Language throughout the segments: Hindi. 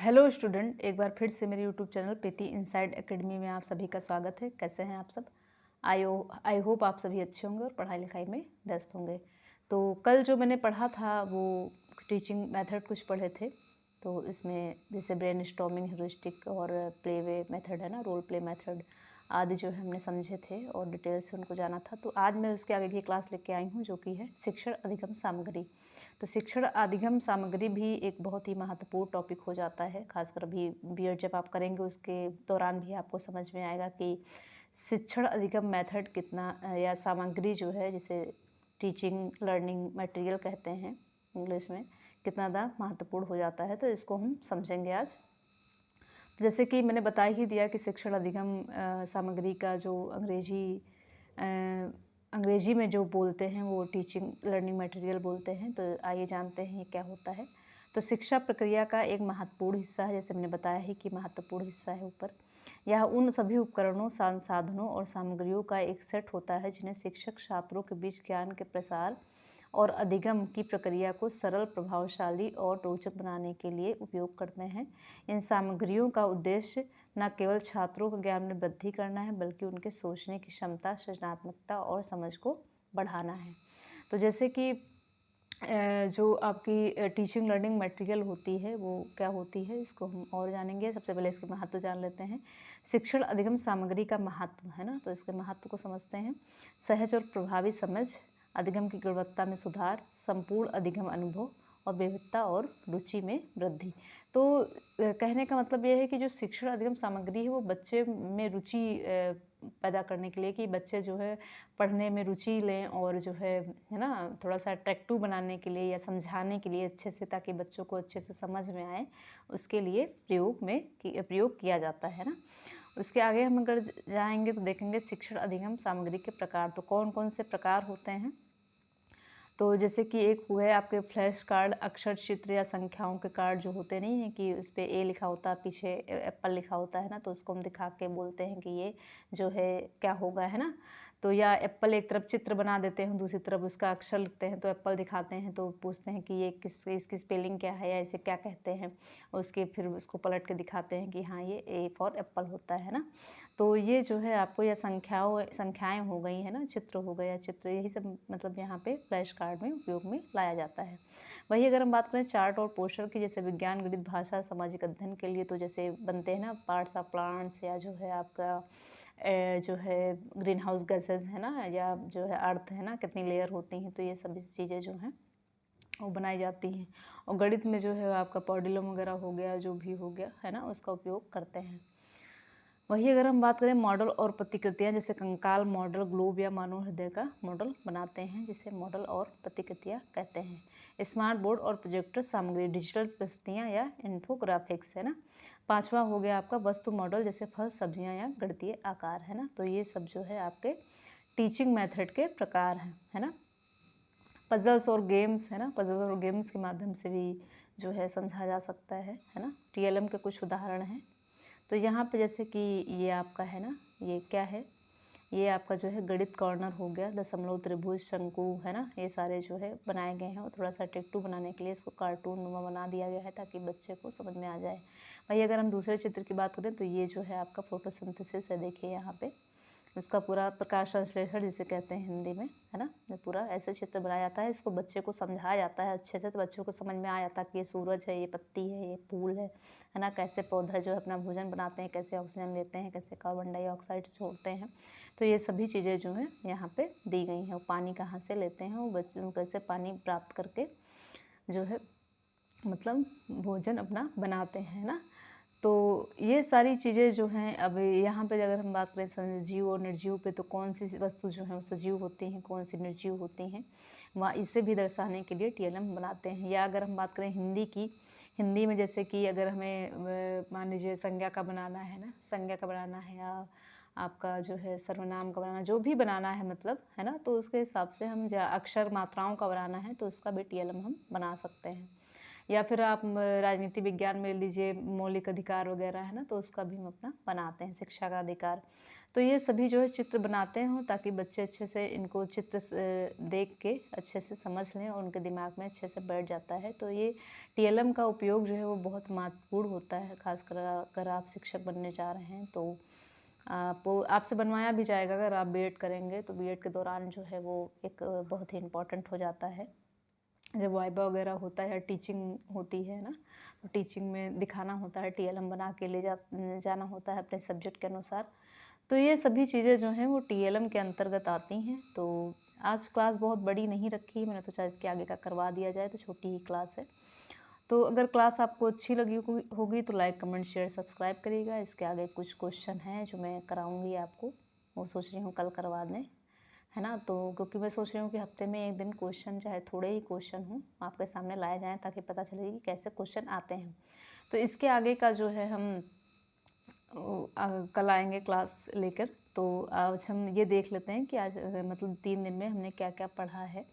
हेलो स्टूडेंट, एक बार फिर से मेरे यूट्यूब चैनल प्रीति इनसाइड एकेडमी में आप सभी का स्वागत है। कैसे हैं आप सब? आई होप आप सभी अच्छे होंगे और पढ़ाई लिखाई में व्यस्त होंगे। तो कल जो मैंने पढ़ा था वो टीचिंग मेथड कुछ पढ़े थे। तो इसमें जैसे ब्रेन स्टॉर्मिंग, ह्यूरिस्टिक और प्ले वे मेथड है ना, रोल प्ले मेथड आदि जो है हमने समझे थे और डिटेल से उनको जाना था। तो आज मैं उसके आगे की क्लास लेके आई हूँ जो कि है शिक्षण अधिगम सामग्री। तो शिक्षण अधिगम सामग्री भी एक बहुत ही महत्वपूर्ण टॉपिक हो जाता है, खासकर अभी बीएड जब आप करेंगे उसके दौरान भी आपको समझ में आएगा कि शिक्षण अधिगम मेथड कितना या सामग्री जो है जिसे टीचिंग लर्निंग मटेरियल कहते हैं इंग्लिश में, कितना ज़्यादा महत्वपूर्ण हो जाता है। तो इसको हम समझेंगे आज। तो जैसे कि मैंने बता ही दिया कि शिक्षण अधिगम सामग्री का जो अंग्रेजी में जो बोलते हैं वो टीचिंग लर्निंग मटेरियल बोलते हैं। तो आइए जानते हैं ये क्या होता है। तो शिक्षा प्रक्रिया का एक महत्वपूर्ण हिस्सा है, जैसे मैंने बताया है कि महत्वपूर्ण हिस्सा है ऊपर। यह उन सभी उपकरणों, संसाधनों और सामग्रियों का एक सेट होता है जिन्हें शिक्षक छात्रों के बीच ज्ञान के प्रसार और अधिगम की प्रक्रिया को सरल, प्रभावशाली और रोचक बनाने के लिए उपयोग करते हैं। इन सामग्रियों का उद्देश्य न केवल छात्रों के ज्ञान में वृद्धि करना है, बल्कि उनके सोचने की क्षमता, सृजनात्मकता और समझ को बढ़ाना है। तो जैसे कि जो आपकी टीचिंग लर्निंग मटेरियल होती है वो क्या होती है, इसको हम और जानेंगे। सबसे पहले इसके महत्व जान लेते हैं। शिक्षण अधिगम सामग्री का महत्व है ना, तो इसके महत्व को समझते हैं। सहज और प्रभावी समझ, अधिगम की गुणवत्ता में सुधार, संपूर्ण अधिगम अनुभव और विविधता और रुचि में वृद्धि। तो कहने का मतलब ये है कि जो शिक्षण अधिगम सामग्री है वो बच्चे में रुचि पैदा करने के लिए, कि बच्चे जो है पढ़ने में रुचि लें और जो है ना, थोड़ा सा अट्रैक्टिव बनाने के लिए या समझाने के लिए अच्छे से, ताकि बच्चों को अच्छे से समझ में आए, उसके लिए प्रयोग किया जाता है ना। उसके आगे हम अगर जाएंगे तो देखेंगे शिक्षण अधिगम सामग्री के प्रकार। तो कौन कौन से प्रकार होते हैं? तो जैसे कि एक हुए आपके फ्लैश कार्ड, अक्षर चित्र या संख्याओं के कार्ड जो होते नहीं हैं कि उस पर ए लिखा होता है, पीछे एप्पल लिखा होता है ना, तो उसको हम दिखा के बोलते हैं कि ये जो है क्या होगा, है ना। तो या एप्पल एक तरफ चित्र बना देते हैं, दूसरी तरफ उसका अक्षर लिखते हैं, तो एप्पल दिखाते हैं, तो पूछते हैं कि ये इसकी स्पेलिंग क्या है या इसे क्या कहते हैं। उसके फिर उसको पलट के दिखाते हैं कि हाँ ये ए फॉर एप्पल होता है ना। तो ये जो है आपको या संख्याएं हो गई है ना, चित्र हो गया, चित्र, यही सब मतलब यहाँ पे फ्लैश कार्ड में उपयोग में लाया जाता है। वही अगर हम बात करें चार्ट और पोस्टर की, जैसे विज्ञान, गणित, भाषा, सामाजिक अध्ययन के लिए तो जैसे बनते हैं ना पार्ट्स ऑफ प्लांट्स, या जो है आपका जो है ग्रीन हाउस गैसेज है ना, या जो है अर्थ है ना, कितनी लेयर होती हैं, तो ये सभी चीज़ें जो हैं वो बनाई जाती हैं। और गणित में जो है आपका पॉडुलम वगैरह हो गया, जो भी हो गया है ना, उसका उपयोग करते हैं। वही अगर हम बात करें मॉडल और प्रतिकृतियाँ, जैसे कंकाल मॉडल, ग्लोब या मानव हृदय का मॉडल बनाते हैं, जिसे मॉडल और प्रतिकृतियाँ कहते हैं। स्मार्ट बोर्ड और प्रोजेक्टर सामग्री, डिजिटल प्रस्तुतियाँ या इन्फोग्राफिक्स है ना। पांचवा हो गया आपका वस्तु मॉडल, जैसे फल, सब्जियाँ या गणितीय आकार है ना। तो ये सब जो है आपके टीचिंग मेथड के प्रकार हैं, है ना। पजल्स और गेम्स है ना, पजल्स और गेम्स के माध्यम से भी जो है समझा जा सकता है ना। टीएलएम के कुछ उदाहरण हैं। तो यहाँ पे जैसे कि ये आपका है ना, ये क्या है, ये आपका जो है गणित कॉर्नर हो गया, दशमलव, त्रिभुज, शंकु है ना, ये सारे जो है बनाए गए हैं। और थोड़ा सा अट्रैक्टिव बनाने के लिए इसको कार्टून नुमा बना दिया गया है, ताकि बच्चे को समझ में आ जाए। वही अगर हम दूसरे चित्र की बात करें तो ये जो है आपका फोटोसिंथेसिस है, देखिए यहाँ पे उसका पूरा प्रकाश संश्लेषण जिसे कहते हैं हिंदी में, है ना। ये पूरा ऐसे चित्र बनाया जाता है, इसको बच्चे को समझाया जाता है अच्छे से, तो बच्चों को समझ में आ जाता है कि ये सूरज है, ये पत्ती है, ये फूल है ना, कैसे पौधा जो है अपना भोजन बनाते हैं, कैसे ऑक्सीजन लेते हैं, कैसे कार्बन डाइऑक्साइड छोड़ते हैं। तो ये सभी चीज़ें जो हैं यहाँ पे दी गई हैं। वो पानी कहाँ से लेते हैं, वो बच्चों कैसे पानी प्राप्त करके जो है मतलब भोजन अपना बनाते हैं ना। तो ये सारी चीज़ें जो हैं, अब यहाँ पे अगर हम बात करें सजीव और निर्जीव पे, तो कौन सी वस्तु जो है वो सजीव होती हैं, कौन सी निर्जीव होती हैं, वहाँ इसे भी दर्शाने के लिए टीएलएम बनाते हैं। या अगर हम बात करें हिंदी की, हिंदी में जैसे कि अगर हमें मान लीजिए संज्ञा का बनाना है ना, संज्ञा का बनाना है, या आपका जो है सर्वनाम का बनाना, जो भी बनाना है मतलब, है ना, तो उसके हिसाब से हम अक्षर मात्राओं का बनाना है तो उसका भी टीएलएम हम बना सकते हैं। या फिर आप राजनीति विज्ञान में लीजिए, मौलिक अधिकार वगैरह है ना, तो उसका भी हम अपना बनाते हैं, शिक्षा का अधिकार। तो ये सभी जो है चित्र बनाते हैं ताकि बच्चे अच्छे से इनको चित्र देख के अच्छे से समझ लें और उनके दिमाग में अच्छे से बैठ जाता है। तो ये टीएलएम का उपयोग जो है वो बहुत महत्वपूर्ण होता है, ख़ासकर अगर आप शिक्षक बनने जा रहे हैं तो आपसे बनवाया भी जाएगा। अगर आप बीएड करेंगे तो बीएड के दौरान जो है वो एक बहुत ही इम्पोर्टेंट हो जाता है। जब वाइवा वगैरह होता है, टीचिंग होती है ना, तो टीचिंग में दिखाना होता है, टीएलएम बना के ले जाना होता है अपने सब्जेक्ट के अनुसार। तो ये सभी चीज़ें जो हैं वो टीएलएम के अंतर्गत आती हैं। तो आज क्लास बहुत बड़ी नहीं रखी, मैंने सोचा इसके आगे का करवा दिया जाए, तो छोटी ही क्लास है। तो अगर क्लास आपको अच्छी लगी होगी तो लाइक, कमेंट, शेयर, सब्सक्राइब करिएगा। इसके आगे कुछ क्वेश्चन हैं जो मैं कराऊंगी आपको, वो सोच रही हूँ कल करवा दें, है ना। तो क्योंकि मैं सोच रही हूँ कि हफ्ते में एक दिन क्वेश्चन, चाहे थोड़े ही क्वेश्चन हों, आपके सामने लाए जाएँ ताकि पता चले कि कैसे क्वेश्चन आते हैं। तो इसके आगे का जो है हम कल आएंगे क्लास लेकर। तो आज हम ये देख लेते हैं कि आज मतलब 3 दिन में हमने क्या क्या पढ़ा है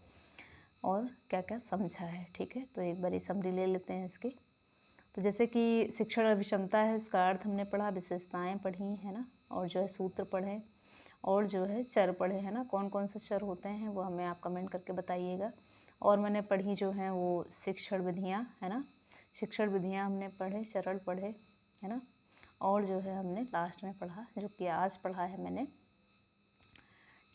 और क्या क्या समझा है, ठीक है। तो एक बार समरी ले लेते हैं इसकी। तो जैसे कि शिक्षण अभिक्षमता है, इसका अर्थ हमने पढ़ा, विशेषताएं पढ़ी है ना, और जो है सूत्र पढ़े और जो है चर पढ़े, है ना। कौन कौन से चर होते हैं वो हमें आप कमेंट करके बताइएगा। और मैंने पढ़ी जो है वो शिक्षण विधियाँ, है ना, शिक्षण विधियाँ हमने पढ़े, चरण पढ़े, है ना। और जो है हमने लास्ट में पढ़ा, जो कि आज पढ़ा है मैंने,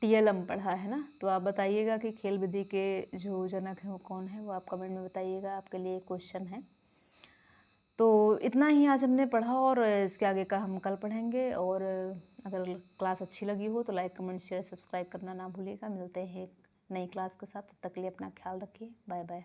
टीएलएम पढ़ा है ना। तो आप बताइएगा कि खेल विधि के जो जनक हैं वो कौन है, वो आप कमेंट में बताइएगा। आपके लिए क्वेश्चन है। तो इतना ही आज हमने पढ़ा और इसके आगे का हम कल पढ़ेंगे। और अगर क्लास अच्छी लगी हो तो लाइक, कमेंट, शेयर, सब्सक्राइब करना ना भूलिएगा। मिलते हैं एक नई क्लास के साथ, तब तक के लिए अपना ख्याल रखिए। Bye bye.